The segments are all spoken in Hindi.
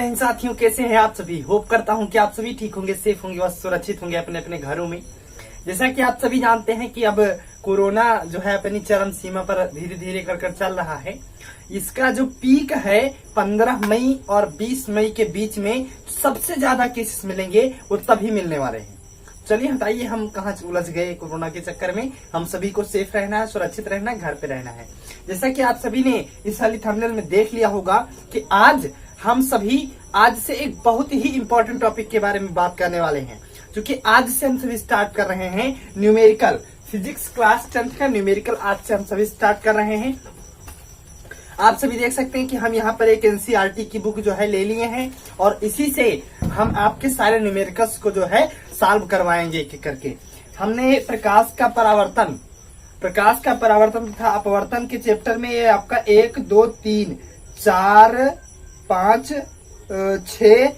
इन साथियों, कैसे हैं आप सभी। होप करता हूं कि आप सभी ठीक होंगे, सेफ होंगे और सुरक्षित होंगे अपने अपने घरों में। जैसा कि आप सभी जानते हैं कि अब कोरोना जो है अपनी चरम सीमा पर धीरे धीरे कर चल रहा है। इसका जो पीक है 15 मई और 20 मई के बीच में सबसे ज्यादा केसेस मिलेंगे, वो तभी मिलने वाले हैं। चलिए हटाइए, हम कहाँ उलझ गए कोरोना के चक्कर में। हम सभी को सेफ रहना है, सुरक्षित रहना है, घर पे रहना है। जैसा कि आप सभी ने इस वाली थंबनेल में देख लिया होगा कि आज हम सभी आज से एक बहुत ही इंपॉर्टेंट टॉपिक के बारे में बात करने वाले हैं, जो कि आज से हम सभी स्टार्ट कर रहे हैं। न्यूमेरिकल फिजिक्स क्लास 10th का न्यूमेरिकल आज से हम सभी स्टार्ट कर रहे हैं। आप सभी देख सकते हैं कि हम यहाँ पर एक एनसीईआरटी की बुक जो है ले लिए हैं और इसी से हम आपके सारे न्यूमेरिकल्स को जो है सॉल्व करवाएंगे एक एक करके। हमने प्रकाश का परावर्तन तथा अपवर्तन के चैप्टर में ये आपका 1 2 3 4 5 6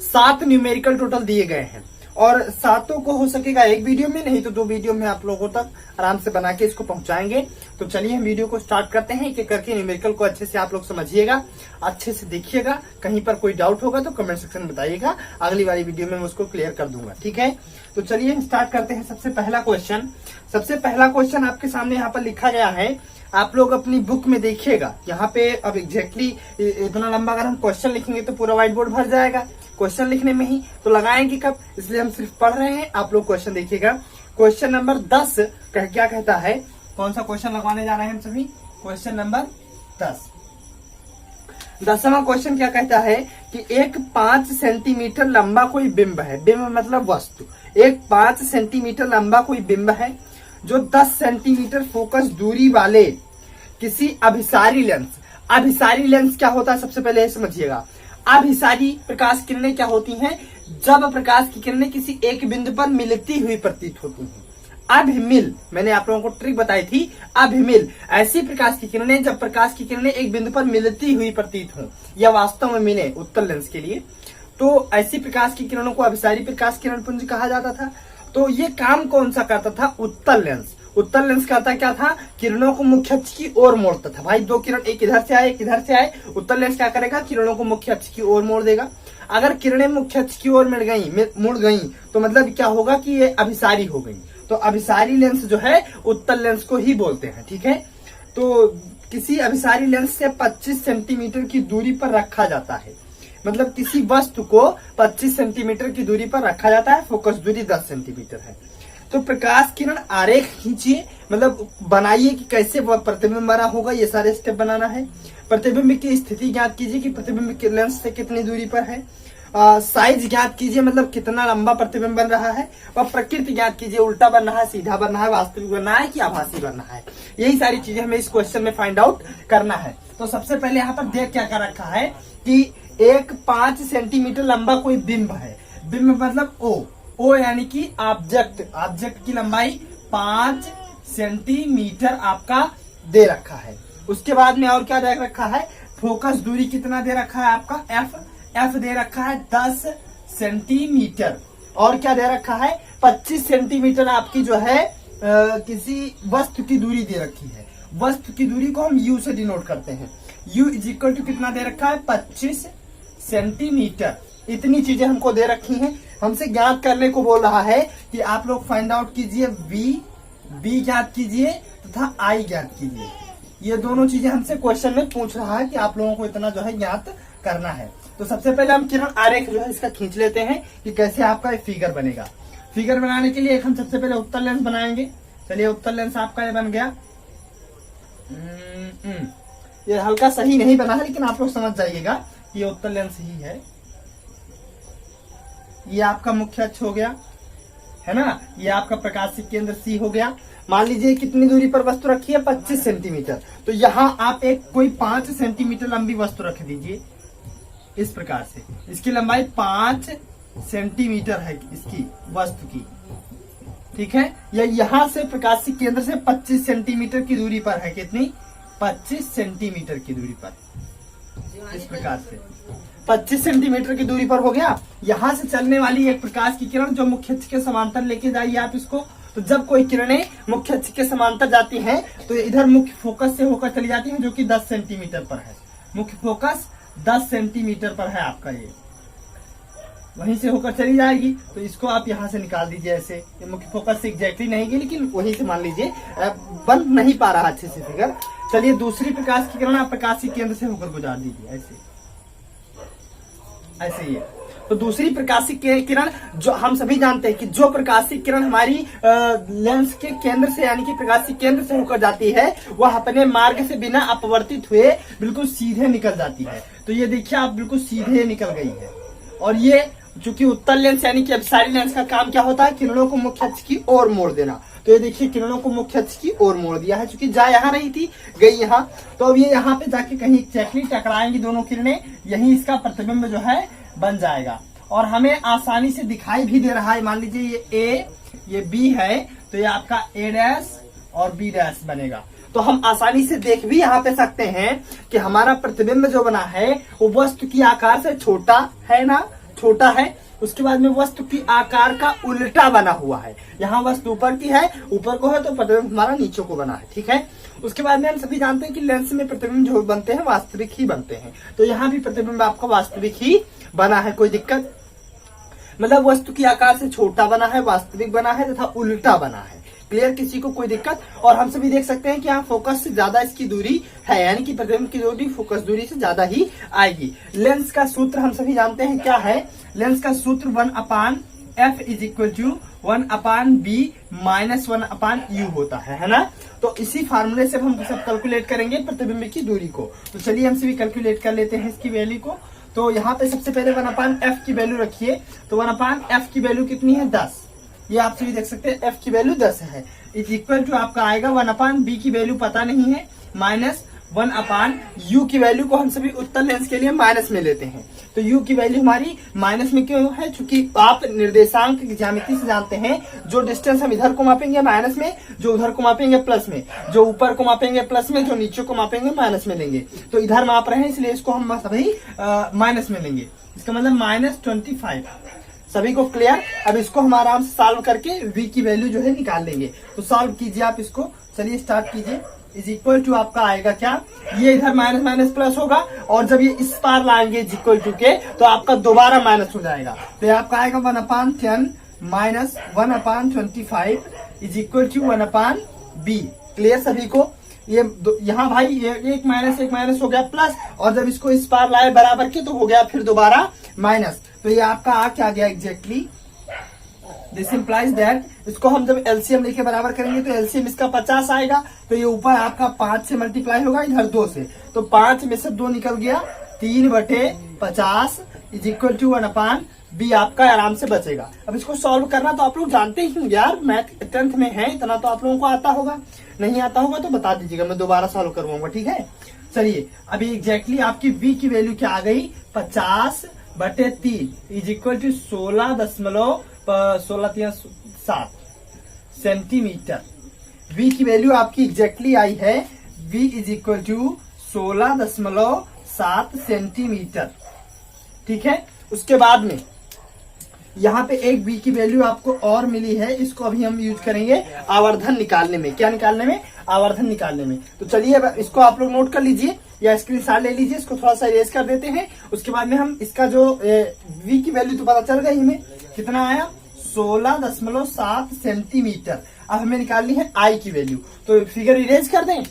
7 न्यूमेरिकल टोटल दिए गए हैं और सातों को हो सकेगा एक वीडियो में, नहीं तो 2 वीडियो में आप लोगों तक आराम से बना के इसको पहुंचाएंगे। तो चलिए हम वीडियो को स्टार्ट करते हैं। एक करके न्यूमेरिकल को अच्छे से आप लोग समझिएगा, अच्छे से देखिएगा। कहीं पर कोई डाउट होगा तो कमेंट सेक्शन में बताइएगा, अगली वाली वीडियो में मैं उसको क्लियर कर दूंगा, ठीक है। तो चलिए हम स्टार्ट करते हैं। सबसे पहला क्वेश्चन आपके सामने यहाँ पर लिखा गया है। आप लोग अपनी बुक में देखिएगा, यहाँ पे अब एग्जैक्टली इतना लंबा अगर हम क्वेश्चन लिखेंगे तो पूरा व्हाइट बोर्ड भर जाएगा क्वेश्चन लिखने में ही, तो लगाएंगे कब, इसलिए हम सिर्फ पढ़ रहे हैं। आप लोग क्वेश्चन देखिएगा। क्वेश्चन नंबर 10 क्या कहता है, कौन सा क्वेश्चन लगवाने जा रहे हैं हम सभी। क्वेश्चन नंबर 10वां क्वेश्चन क्या कहता है कि एक 5 सेंटीमीटर लंबा कोई बिंब है। बिंब मतलब वस्तु। एक 5 सेंटीमीटर लंबा कोई बिंब है जो 10 सेंटीमीटर फोकस दूरी वाले किसी अभिसारी लेंस क्या होता है, सबसे पहले समझिएगा। अभिसारी प्रकाश किरणें क्या होती हैं, जब प्रकाश की किरणें किसी एक बिंदु पर मिलती हुई प्रतीत होती हैं। अभिमिल, मैंने आप लोगों को ट्रिक बताई थी। अभिमिल ऐसी प्रकाश की किरणें जब प्रकाश की किरणें एक बिंदु पर मिलती हुई प्रतीत हो या वास्तव में मिले उत्तल लेंस के लिए, तो ऐसी प्रकाश की किरणों को अभिसारी प्रकाश किरण पुंज कहा जाता था। तो ये काम कौन सा करता था, उत्तल लेंस। उत्तल लेंस करता क्या था, किरणों को मुख्य अक्ष की ओर मोड़ता था। भाई 2 किरण, एक इधर से आए एक इधर से आए, उत्तल लेंस क्या करेगा, किरणों को मुख्य अक्ष की ओर मोड़ देगा। अगर किरणें मुख्य अक्ष की ओर मुड़ गई तो मतलब क्या होगा कि ये अभिसारी हो गई। तो अभिसारी लेंस जो है उत्तल लेंस को ही बोलते हैं, ठीक है। तो किसी अभिसारी लेंस से 25 सेंटीमीटर की दूरी पर रखा जाता है, मतलब किसी वस्तु को 25 सेंटीमीटर की दूरी पर रखा जाता है। फोकस दूरी 10 सेंटीमीटर है। तो प्रकाश किरण आरेख खींचिए, मतलब बनाइए कि कैसे वह प्रतिबिंब बना होगा। ये सारे स्टेप बनाना है। प्रतिबिंब की स्थिति ज्ञात कीजिए कि प्रतिबिंब के लेंस से कितनी दूरी पर है। साइज ज्ञात कीजिए, मतलब कितना लंबा प्रतिबिंब बन रहा है। और प्रकृति ज्ञात कीजिए, उल्टा बन रहा है, सीधा बन रहा है, वास्तविक बन रहा है कि आभासी बन रहा है। यही सारी चीजें हमें इस क्वेश्चन में फाइंड आउट करना है। तो सबसे पहले यहाँ पर देख क्या कर रखा है कि एक 5 सेंटीमीटर लंबा कोई बिंब है। बिंब मतलब ओ यानी कि ऑब्जेक्ट की लंबाई 5 सेंटीमीटर आपका दे रखा है। उसके बाद में और क्या दे रखा है, फोकस दूरी कितना दे रखा है आपका, एफ दे रखा है 10 सेंटीमीटर। और क्या दे रखा है, 25 सेंटीमीटर आपकी जो है किसी वस्तु की दूरी दे रखी है। वस्तु की दूरी को हम यू से डिनोट करते हैं। यू इज इक्वल टू कितना दे रखा है, 25 सेंटीमीटर। इतनी चीजें हमको दे रखी हैं। हमसे ज्ञात करने को बोल रहा है कि आप लोग फाइंड आउट कीजिए, बी ज्ञात कीजिए तथा आई ज्ञात कीजिए। ये दोनों चीजें हमसे क्वेश्चन में पूछ रहा है कि आप लोगों को इतना जो है ज्ञात करना है। तो सबसे पहले हम किरण आरेख जो है इसका खींच लेते हैं कि कैसे आपका एक फिगर बनेगा। फिगर बनाने के लिए हम सबसे पहले उत्तल लेंस बनाएंगे। चलिए उत्तल लेंस आपका ये बन गया। ये हल्का सही नहीं बना है, लेकिन आप लोग समझ जाइएगा ये उत्तल लेंस ही है। ये आपका मुख्य अक्ष हो गया, है ना। ये आपका प्रकाशिक केंद्र सी हो गया। मान लीजिए कितनी दूरी पर वस्तु रखी है, 25 सेंटीमीटर। तो यहाँ आप एक कोई 5 सेंटीमीटर लंबी वस्तु रख दीजिए इस प्रकार से। इसकी लंबाई 5 सेंटीमीटर है इसकी वस्तु की, ठीक है। या यहाँ से प्रकाशिक केंद्र से 25 सेंटीमीटर की दूरी पर है। कितनी, 25 सेंटीमीटर की दूरी पर। इस प्रकार से 25 सेंटीमीटर की दूरी पर हो गया। यहाँ से चलने वाली एक प्रकाश की किरण जो मुख्य अक्ष के समांतर लेके जाइए आप इसको। तो जब कोई किरणें मुख्य अक्ष के समांतर जाती हैं तो इधर मुख्य फोकस से होकर चली जाती हैं, जो कि 10 सेंटीमीटर पर है। मुख्य फोकस 10 सेंटीमीटर पर है आपका, ये वहीं से होकर चली जाएगी। तो इसको आप यहाँ से निकाल दीजिए ऐसे, ये मुख्य फोकस से एग्जैक्टली नहीं गई लेकिन वहीं से मान लीजिए बन नहीं पा रहा अच्छे से फिगर। चलिए दूसरी प्रकाश की किरण आप प्रकाश के केंद्र से होकर गुजार दीजिए ऐसे, ऐसे ये। तो दूसरी प्रकाशिक किरण, जो हम सभी जानते हैं कि जो प्रकाशिक किरण हमारी लेंस के केंद्र से यानी कि प्रकाशिक केंद्र से होकर जाती है, वह अपने मार्ग से बिना अपवर्तित हुए बिल्कुल सीधे निकल जाती है। तो ये देखिए आप बिल्कुल सीधे निकल गई है। और ये चूंकि उत्तल लेंस यानी कि अभिसारी लेंस का काम क्या होता है, किरणों को मुख्य अक्ष की ओर मोड़ देना। तो ये देखिए किरणों को मुख्य अक्ष की ओर मोड़ दिया है, चूंकि जा यहाँ रही थी गई यहाँ, तो अब ये यहाँ पे जाके कहीं एग्जैक्टली टकराएंगी दोनों किरणें, यही इसका प्रतिबिंब जो है बन जाएगा। और हमें आसानी से दिखाई भी दे रहा है, मान लीजिए ये ए ये बी है, तो ये आपका ए डैश और बी डैश बनेगा। तो हम आसानी से देख भी यहाँ पे सकते हैं कि हमारा प्रतिबिंब जो बना है वो वस्तु की आकार से छोटा है ना, छोटा है। उसके बाद में वस्तु की आकार का उल्टा बना हुआ है, यहाँ वस्तु ऊपर की है, ऊपर को है तो प्रतिबिंब हमारा नीचे को बना है, ठीक है। उसके बाद में हम सभी जानते हैं कि लेंस में प्रतिबिंब जो बनते हैं वास्तविक ही बनते हैं, तो यहाँ भी प्रतिबिंब आपका वास्तविक ही बना है, कोई दिक्कत मतलब वस्तु की आकार से छोटा बना है, वास्तविक बना है तथा उल्टा बना है। क्लियर, किसी को कोई दिक्कत। और हम सभी देख सकते हैं कि यहाँ फोकस से ज्यादा इसकी दूरी है, यानी कि प्रतिबिंब की दूरी फोकस दूरी से ज्यादा ही आएगी। लेंस का सूत्र हम सभी जानते हैं क्या है, लेंस का सूत्र 1/f is equal to 1/b minus 1/u होता है ना। तो इसी फार्मूले से हम सब कैलकुलेट करेंगे प्रतिबिंब की दूरी को। तो चलिए हम सभी कैलकुलेट कर लेते हैं इसकी वैल्यू को। तो यहाँ पे सबसे पहले 1/f की वैल्यू रखिए, तो 1/f की वैल्यू कितनी है 10, ये आप सभी देख सकते हैं f की वैल्यू 10 है। इज इक्वल टू आपका आएगा 1/b की वैल्यू पता नहीं है, माइनस 1/u की वैल्यू को हम सभी उत्तल लेंस के लिए माइनस में लेते हैं। तो u की वैल्यू हमारी माइनस में क्यों है, चूंकि आप निर्देशांक की ज्यामिति से जानते हैं, जो डिस्टेंस हम इधर को मापेंगे माइनस में, जो उधर को मापेंगे प्लस में, जो ऊपर को मापेंगे प्लस में, जो नीचे को मापेंगे माइनस में लेंगे। तो इधर माप रहे हैं इसलिए इसको हम सभी माइनस में लेंगे, इसका मतलब -25। सभी को क्लियर। अब इसको हम आराम से सॉल्व करके v की वैल्यू जो है निकाल लेंगे। तो सॉल्व कीजिए आप इसको, चलिए स्टार्ट कीजिए। इज इक्वल टू आपका आएगा क्या, ये इधर माइनस माइनस प्लस होगा, और जब ये इस पार लाएंगे इज इक्वल टू के, तो आपका दोबारा माइनस हो जाएगा। तो ये आपका आएगा 1/10 minus 1/25 is equal to 1/b। Clear सभी को। ये यहाँ भाई ये एक माइनस हो गया प्लस, और जब इसको इस पार लाए बराबर के तो हो गया फिर दोबारा माइनस। तो ये आपका आ गया एग्जैक्टली, दिस इंप्लाइज दैट, इसको हम जब एलसीएम लेके बराबर करेंगे तो एलसीएम इसका 50 आएगा। तो ये ऊपर आपका 5 से मल्टीप्लाई होगा, इधर 2 से, तो 5 में से 2 निकल गया, 3/50 इज इक्वल टू 1/b आपका आराम से बचेगा। अब इसको सॉल्व करना तो आप लोग जानते ही होंगे यार, मैथ 10th में है, इतना तो आप लोगों को आता होगा, नहीं आता होगा तो बता दीजिएगा, मैं दोबारा सॉल्व करवाऊंगा, ठीक है। चलिए अभी एग्जैक्टली आपकी v की वैल्यू क्या आ गई, 50/3 is equal to 16.7 centimetre. v की वैल्यू आपकी एग्जैक्टली आई है, v is equal to 16.7 centimetre, ठीक है। उसके बाद में यहाँ पे एक v की वैल्यू आपको और मिली है, इसको अभी हम यूज करेंगे आवर्धन निकालने में। क्या निकालने में, आवर्धन निकालने में। तो चलिए अब इसको आप लोग नोट कर लीजिए या स्क्रीनशॉट ले लीजिए, इसको थोड़ा सा इरेज कर देते हैं। उसके बाद में हम इसका जो v की वैल्यू तो पता चल गई हमें, कितना आया 16.7 सेंटीमीटर। अब हमें निकालनी है i की वैल्यू, तो फिगर इरेज कर दें,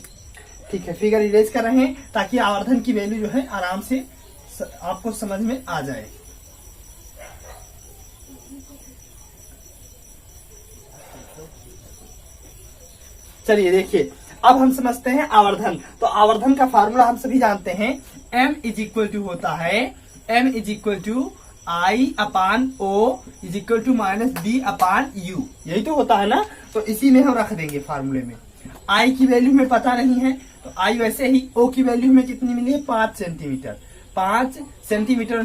ठीक है। फिगर इरेज कर रहे हैं ताकि आवर्धन की वैल्यू जो है आराम से आपको समझ में आ जाए। चलिए देखिए अब हम समझते हैं आवर्धन। तो आवर्धन का फार्मूला हम सभी जानते हैं, m इज इक्वल टू होता है, m is equal to I/O is equal to -B/U, यही तो होता है ना। तो इसी में हम रख देंगे फार्मूले में। I की वैल्यू में पता नहीं है तो I वैसे ही, O की वैल्यू में कितनी मिली है 5 centimetre, 5 centimetre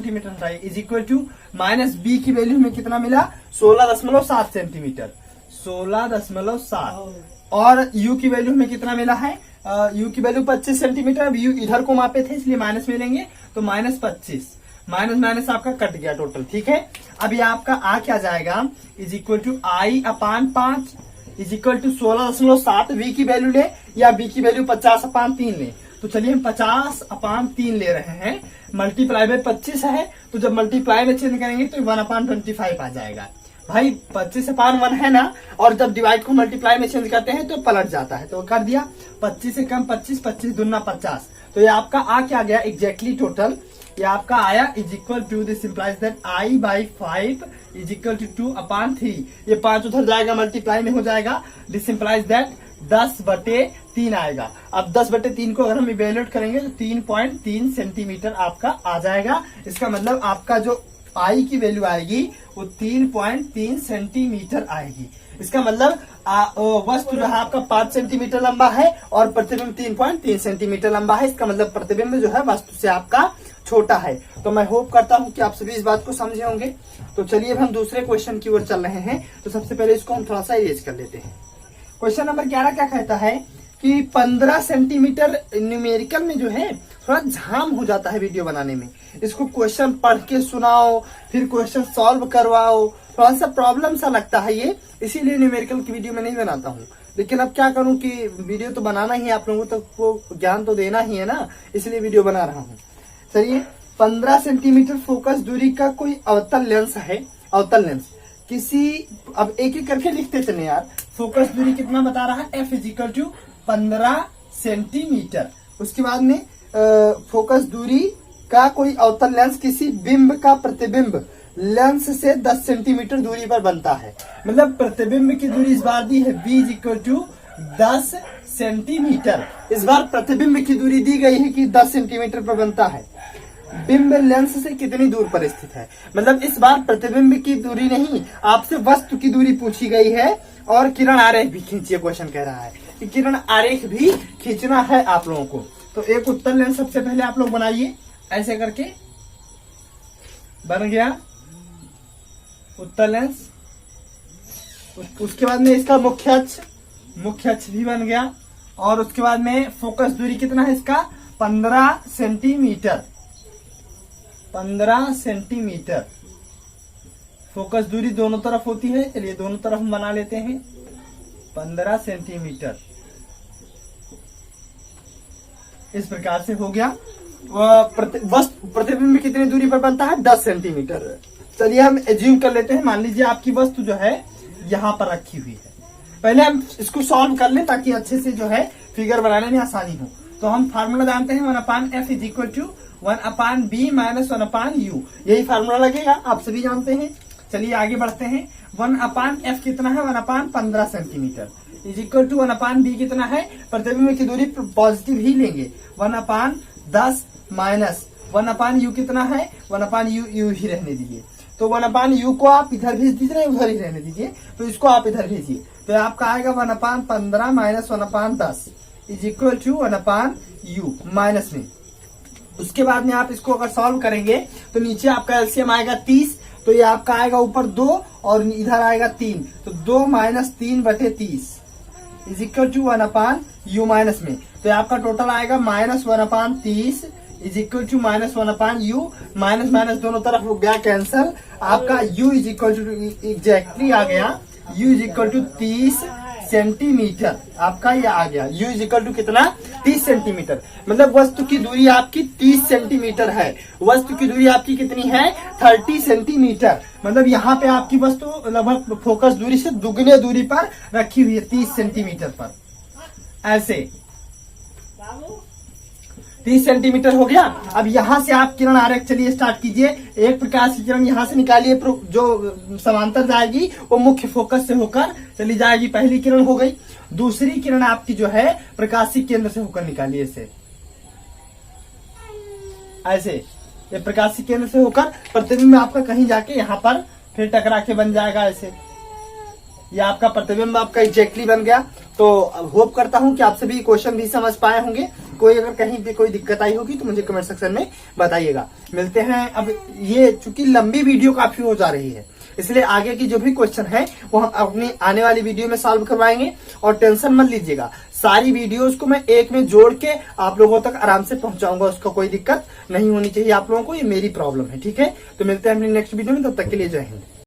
is equal to -B की वैल्यू में कितना मिला 16.7 सेंटीमीटर, 16.7, और u की वैल्यू में कितना मिला है, u की वैल्यू 25 सेंटीमीटर। अब u इधर को मापे थे इसलिए माइनस में लेंगे, तो -25, माइनस आपका कट गया टोटल, ठीक है। अब ये आपका आ क्या जाएगा, is equal to I/5 is equal to 16.7। v की वैल्यू ले या b की वैल्यू 50/3 ले, तो तो चलिए हम 50/3 ले रहे हैं, मल्टीप्लाई बाय 25 है, तो जब मल्टीप्लाई में चेंज करेंगे तो 1/25 आ जाएगा। भाई 25/1 है ना, और जब डिवाइड को मल्टीप्लाई में चेंज करते हैं तो पलट जाता है। तो कर दिया 25 से कम 25, 25 दूना 50, तो ये आपका आ क्या गया एग्जैक्टली टोटल, ये आपका आया is equal to, this implies that I/5 is equal to 2/3। ये 5 उधर जाएगा मल्टीप्लाई में हो जाएगा, दिस इंप्लाइज दैट 10/3 आएगा। अब 10/3 को अगर हम इवेल्युएट करेंगे तो 3.3 सेंटीमीटर आपका आ जाएगा। इसका मतलब आपका जो आई की वैल्यू आएगी वो 3.3 सेंटीमीटर आएगी। इसका मतलब वस्तु जो है आपका 5 सेंटीमीटर लंबा है और प्रतिबिंब 3.3 सेंटीमीटर लंबा है। इसका मतलब प्रतिबिंब जो है वस्तु से आपका छोटा है। तो मैं होप करता हूं कि आप सभी इस बात को समझे होंगे। तो चलिए अब हम दूसरे क्वेश्चन की ओर चल रहे हैं। तो सबसे पहले इसको हम थोड़ा सा इरेज कर लेते हैं। क्वेश्चन नंबर 11 क्या कहता है कि 15 सेंटीमीटर न्यूमेरिकल में जो है थोड़ा झाम हो जाता है वीडियो बनाने में। इसको क्वेश्चन पढ़ के सुनाओ, फिर क्वेश्चन सॉल्व करवाओ, थोड़ा सा प्रॉब्लम सा लगता है ये, इसीलिए न्यूमेरिकल की वीडियो में नहीं बनाता हूँ। लेकिन अब क्या करूँ कि वीडियो तो बनाना ही है, आप लोगों तक वो ज्ञान तो देना ही है ना, इसलिए वीडियो बना रहा हूँ। चलिए 15 सेंटीमीटर फोकस दूरी का कोई अवतल लेंस है, अवतल लेंस किसी, अब एक एक करके लिखते चले यार। फोकस दूरी कितना बता रहा है, F is equal to 15 centimetre. उसके बाद में फोकस दूरी का कोई अवतल लेंस किसी बिंब का प्रतिबिंब लेंस से 10 सेंटीमीटर दूरी पर बनता है। मतलब प्रतिबिंब की दूरी इस बार दी है B is equal to 10 centimetre. इस बार प्रतिबिंब की दूरी दी गई है कि 10 सेंटीमीटर पर बनता है। बिंब लेंस से कितनी दूर पर स्थित है, मतलब इस बार प्रतिबिंब की दूरी नहीं, आपसे वस्तु की दूरी पूछी गई है और किरण आरेख भी खींचिए। क्वेश्चन कह रहा है कि किरण आरेख भी खींचना है आप लोगों को। तो एक उत्तल लेंस सबसे पहले आप लोग बनाइए, ऐसे करके बन गया उत्तल लेंस। उसके बाद में इसका मुख्य अक्ष भी बन गया, और उसके बाद में फोकस दूरी कितना है इसका 15 सेंटीमीटर। 15 सेंटीमीटर फोकस दूरी दोनों तरफ होती है। चलिए दोनों तरफ हम बना लेते हैं 15 सेंटीमीटर। इस प्रकार से हो गया। प्रतिबिंब कितनी दूरी पर बनता है 10 सेंटीमीटर। चलिए हम एज्यूम कर लेते हैं, मान लीजिए आपकी वस्तु जो है यहां पर रखी हुई है। पहले हम इसको सॉल्व कर लें ताकि अच्छे से जो है फिगर बनाने में आसानी हो। तो हम फार्मूला जानते हैं 1/f is equal to 1/b minus 1/u। यही फार्मूला लगेगा, आप सभी जानते हैं। चलिए आगे बढ़ते हैं। 1/f कितना है 1/15 centimetre is equal to 1/b कितना है, प्रतिबिंब की दूरी पॉजिटिव ही लेंगे, 1/10 माइनस 1/u कितना है 1/u ही रहने दीजिए। तो 1/u को आप इधर भेज दीजिए, उधर ही रहने दीजिए, तो इसको आप इधर भेजिए। तो आपका आएगा 1/15 minus 1/10 is equal to 1/u minus में। उसके बाद में आप इसको अगर सॉल्व करेंगे तो नीचे आपका एलसीएम आएगा 30, तो ये आपका आएगा ऊपर 2 और इधर आएगा 3, तो 2 minus 3/30 is equal to 1/u minus में। तो आपका टोटल आएगा -1/30 is equal to -1/u। Minus minus दोनों तरफ हो गया कैंसल। आपका u is equal to exactly आ गया, u is equal to 30 centimetre. आपका ये आ गया u इज इक्वल टू कितना 30 सेंटीमीटर। मतलब वस्तु की दूरी आपकी 30 सेंटीमीटर है। वस्तु की दूरी आपकी कितनी है 30 सेंटीमीटर। मतलब यहाँ पे आपकी वस्तु लगभग फोकस दूरी से दुगने दूरी पर रखी हुई है 30 सेंटीमीटर पर। ऐसे 30 सेंटीमीटर हो गया। अब यहाँ से आप किरण आरेख चलिए स्टार्ट कीजिए। एक प्रकाश की किरण यहाँ से निकालिए, जो समांतर जाएगी वो मुख्य फोकस से होकर चली जाएगी। पहली किरण हो गई। दूसरी किरण आपकी जो है प्रकाशी केंद्र से होकर निकालिए इसे, ऐसे ये प्रकाशी केंद्र से होकर प्रतिबिंब आपका कहीं जाके यहाँ पर फिर टकरा के बन जाएगा। ऐसे ये आपका प्रतिबिंब आपका एग्जैक्टली बन गया। तो होप करता हूं कि आप सभी क्वेश्चन भी समझ पाए होंगे। कोई अगर कहीं भी कोई दिक्कत आई होगी तो मुझे कमेंट सेक्शन में बताइएगा। मिलते हैं। अब ये चूंकि लंबी वीडियो काफी हो जा रही है, इसलिए आगे की जो भी क्वेश्चन है वो हम अपनी आने वाली वीडियो में सॉल्व करवाएंगे। और टेंशन मत लीजिएगा, सारी वीडियोस को मैं एक में जोड़ के आप लोगों तक आराम से पहुंचाऊंगा। उसका कोई दिक्कत नहीं होनी चाहिए आप लोगों को, ये मेरी प्रॉब्लम है। ठीक है, तो मिलते हैं अपनी नेक्स्ट वीडियो में, तब तक के लिए जय हिंद।